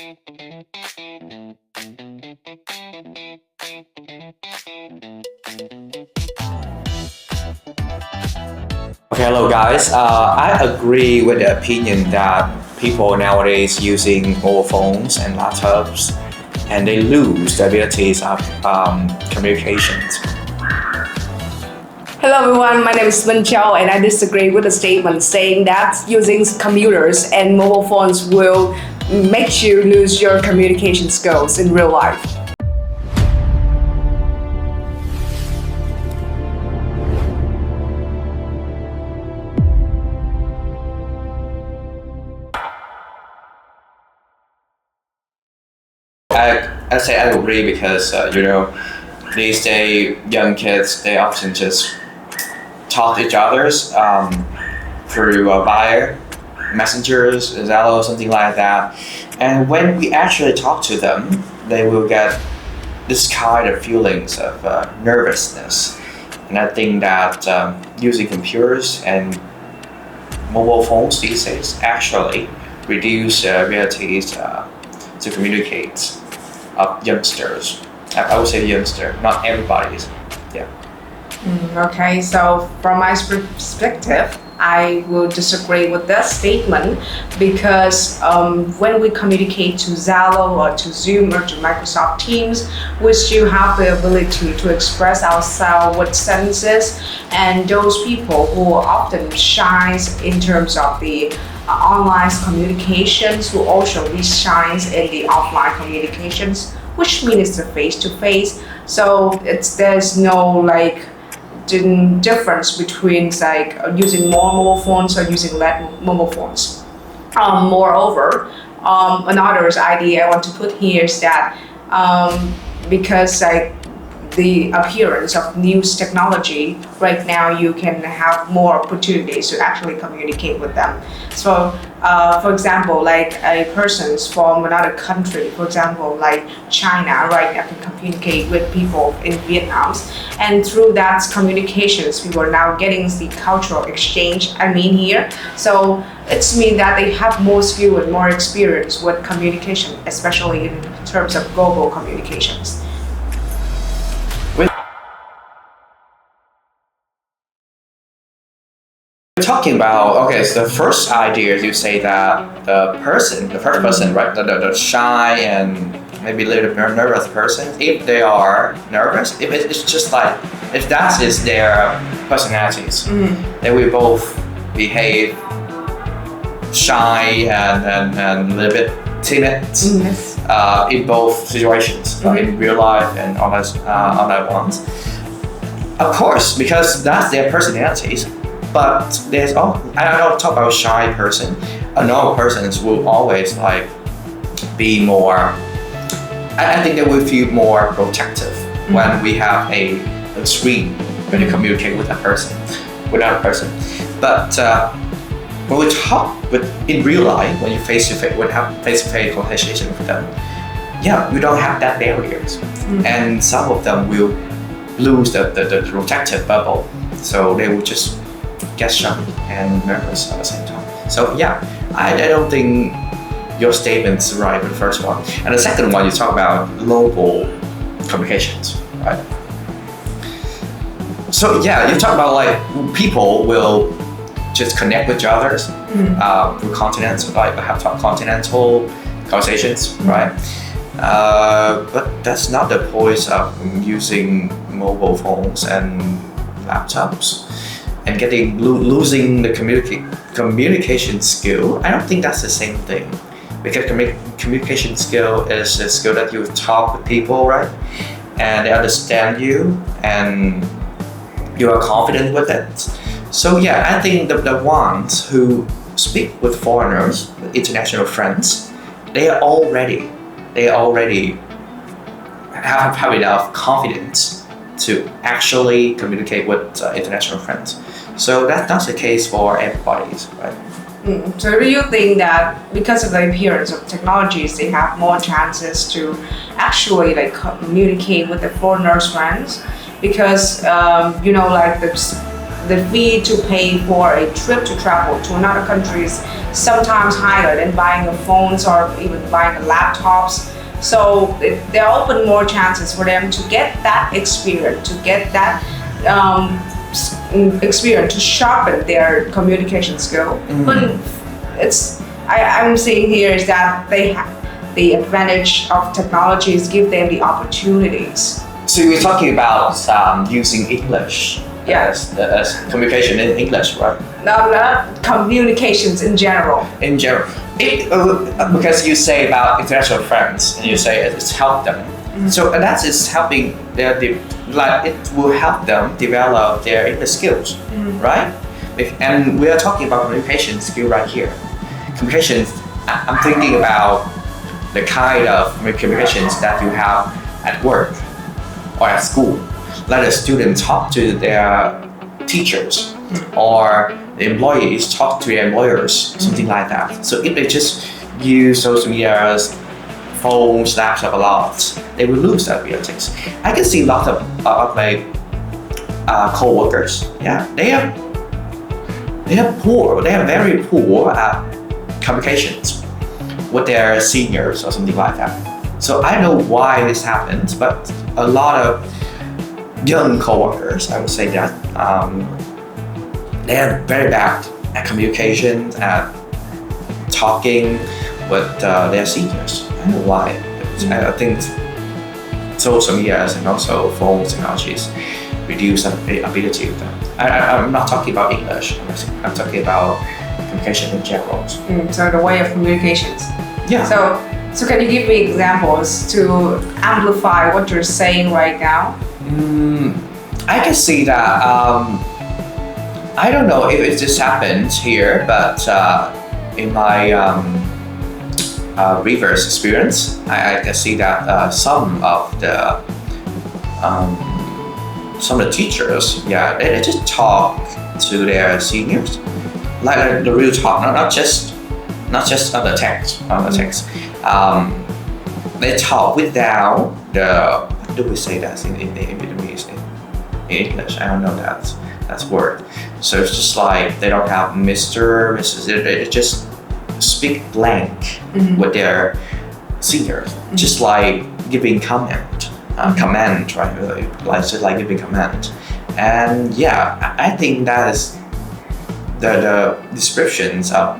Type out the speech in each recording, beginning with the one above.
Okay, hello guys. I agree with the opinion that people nowadays using mobile phones and laptops, and they lose the abilities of communications. Hello everyone, my name is Minh Châu and I disagree with the statement saying that using computers and mobile phones will make you lose your communication skills in real life. I say I agree because these days young kids, they often just talk to each others through via messengers, Zello, something like that. And when we actually talk to them, they will get this kind of feelings of nervousness. And I think that using computers and mobile phones these days actually reduce abilities to communicate of youngsters. I would say youngster, not everybody's. Yeah. Okay, so from my perspective, I will disagree with that statement because when we communicate to Zello or to Zoom or to Microsoft Teams, we still have the ability to express ourselves with sentences, and those people who often shines in terms of the online communications will also be shines in the offline communications, which means the face-to-face. So there's no difference between using more mobile phones or using less mobile phones. Moreover, another idea I want to put here is that because the appearance of new technology, right now you can have more opportunities to actually communicate with them. So, for example, a person from another country, for example, like China, right now can communicate with people in Vietnam. And through that communications, people are now getting the cultural exchange, here. So it's mean that they have more skill and more experience with communication, especially in terms of global communications. We're talking about, so the first idea you say that the first person, right, the shy and maybe a little bit nervous person, if they are nervous, if it's just if that is their personalities, they will both behave shy and a little bit timid in both situations, in real life and online ones. Of course, because that's their personalities. But there's I don't talk about shy person. Normal persons will always be more. I think they will feel more protective when we have a screen when you communicate with another person. But when we talk in real life, when you have face-to-face conversation with them, you don't have that barriers, and some of them will lose the protective bubble, so they will just get shy and nervous at the same time. So I don't think your statement's right with the first one. And the second one, you talk about global communications, right? So you talk about people will just connect with each other through continents, have continental conversations, right? But that's not the point of using mobile phones and laptops and losing the communication skill. I don't think that's the same thing, because communication skill is a skill that you talk with people, right? And they understand you and you are confident with it. So I think the ones who speak with foreigners, with international friends, they already have enough confidence to actually communicate with international friends. So that's not the case for everybody, right? So do you think that because of the appearance of technologies, they have more chances to actually communicate with the foreigners' friends? Because the fee to pay for a trip to travel to another country is sometimes higher than buying a phones or even buying laptops. So there open more chances for them to get that experience, to get that experience to sharpen their communication skill. But I'm saying here is that they have the advantage of technologies give them the opportunities. So you're talking about using English as communication in English, right? No, not communications in general. In general, because you say about international friends and you say it's helped them. So that is helping it will help them develop their English skills, right? And we are talking about communication skill right here. Communications, I'm thinking about the kind of communications that you have at work or at school. Let a student talk to their teachers or the employees talk to their employers, something like that. So if they just use social media, phones, laptop a lot, they will lose that abilities. I can see a lot of my co-workers. Yeah, they are very poor at communications with their seniors or something like that. So I know why this happens, but a lot of young co-workers, I would say that they are very bad at communication, at talking with their seniors. I don't know why. I think social media and also phone technologies reduce the ability of them. I'm not talking about English. I'm talking about communication in general. So the way of communications. Yeah. So can you give me examples to amplify what you're saying right now? I can see that. I don't know if it just happened here, but in my reverse experience, I can see that some of the teachers, they just talk to their seniors, like the real talk, not just on the text. They talk without the, what do we say that in Vietnamese, in English? I don't know that's word. So it's just like they don't have Mr., Mrs. They just speak blank with their seniors, just like giving command, right? Just like giving command. And I think that is the descriptions of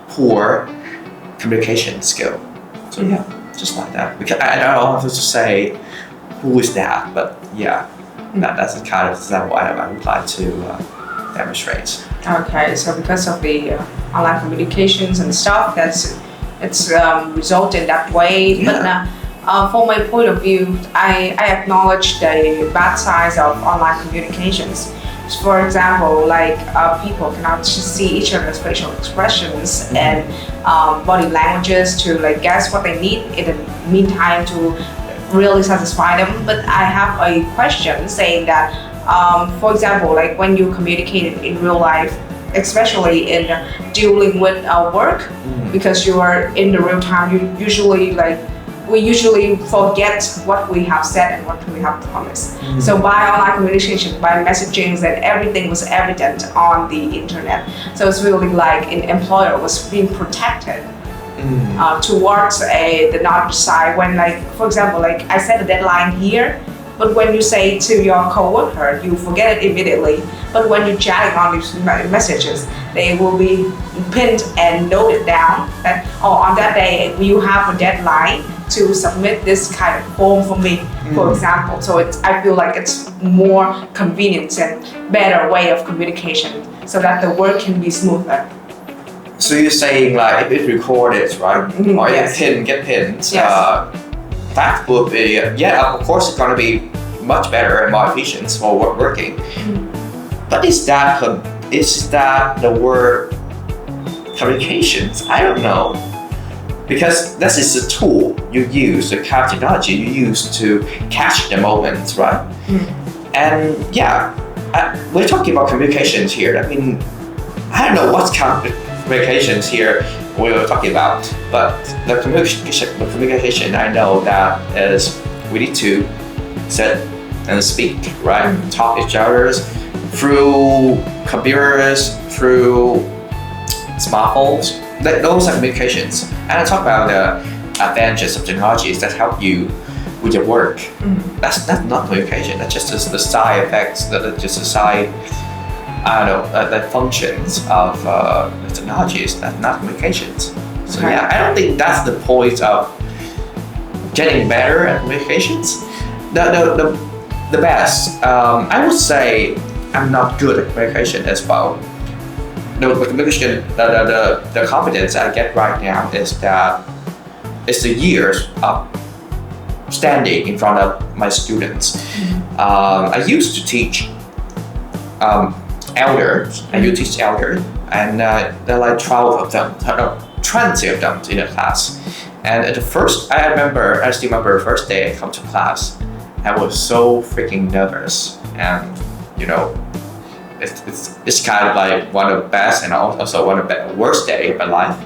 poor communication skill. So just like that. Because I don't know how to say who is that, but that's the kind of example I would like to demonstrate. Okay, so because of the online communications and stuff, it's resulted that way. Yeah. But from my point of view, I acknowledge the bad sides of online communications. For example, like people cannot see each other's facial expressions and body languages to like guess what they need in the meantime to really satisfy them. But I have a question saying that, for example, like when you communicate in real life, especially in dealing with work, because you are in the real time, we usually forget what we have said and what we have promised. So by online communication, by messaging, that everything was evident on the internet. So it's really like an employer was being protected towards the other side. When, like, for example, like I set a deadline here, but when you say to your coworker, you forget it immediately. But when you're chatting on these messages, they will be pinned and noted down that, on that day you have a deadline to submit this kind of form for me, for example. So I feel like it's more convenient and better way of communication so that the work can be smoother. So you're saying like if it recorded, right? Or yes. get pinned, Yes. that would be, of course it's gonna be much better and more efficient for working. But is that the word communications? I don't know. Because this is a tool you use, the kind of technology you use to catch the moment, right? And we're talking about communications here. I mean, I don't know what kind of communications here we're talking about, but the communication I know that is we need to sit and speak, right? Talk each other's through computers, through smartphones. Those are communications. And I talk about the advantages of technologies that help you with your work. That's not communication. That's just the side effects. That's just the side, the functions of the technologies. That's not communications. So yeah, I don't think that's the point of getting better at communications. The best. I would say I'm not good at communication as well. The communication, the confidence I get right now is that it's the years of standing in front of my students. I used to teach elders. I used to teach elders, and there are like 12 of them, 20 of them in a class. And at the first, I still remember the first day I come to class, I was so freaking nervous, and it's kind of like one of the best and also one of the worst days of my life.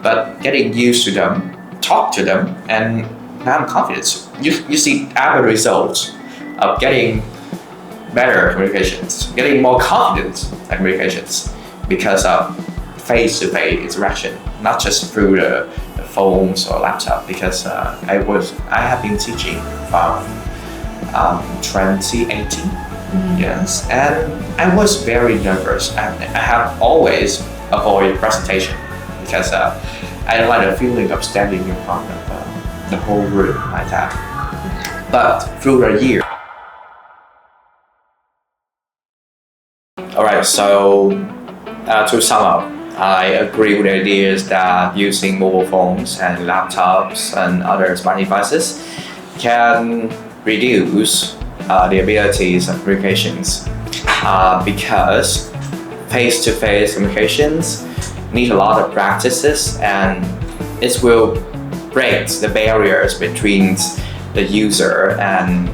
But getting used to them, talk to them, and now I'm confident. You see other results of getting better communications, getting more confident at communications because of face-to-face interaction, not just through the phones or laptop. Because I have been teaching from 2018. Yes, and I was very nervous. I have always avoided presentation because I don't like the feeling of standing in front of the whole room like that. But through the year. Alright, so to sum up, I agree with the ideas that using mobile phones and laptops and other smart devices can reduce the abilities of communications because face-to-face communications need a lot of practices, and it will break the barriers between the user and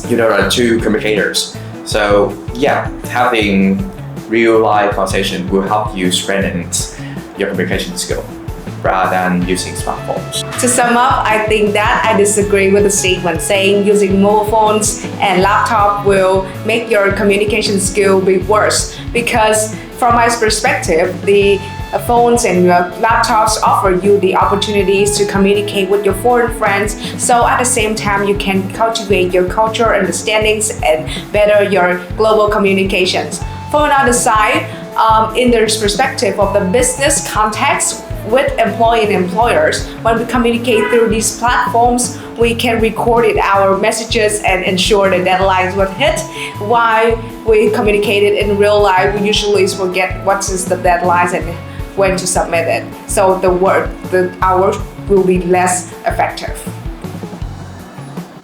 the two communicators. So yeah, having real-life conversation will help you strengthen your communication skill rather than using smartphones. To sum up, I think that I disagree with the statement saying using mobile phones and laptop will make your communication skill be worse, because from my perspective, the phones and laptops offer you the opportunities to communicate with your foreign friends, so at the same time you can cultivate your cultural understandings and better your global communications. From another side, in the perspective of the business context with employee and employers, when we communicate through these platforms, we can record our messages and ensure the deadlines were hit. While we communicated in real life, we usually forget what is the deadlines and when to submit it. So our work will be less effective.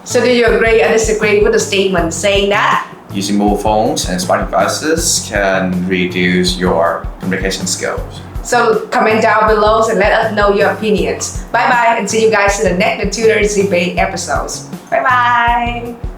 So do you agree or disagree with the statement saying that using mobile phones and smart devices can reduce your communication skills? So comment down below and let us know your opinions. Bye bye, and see you guys in the next Tutors Debate episodes. Bye bye.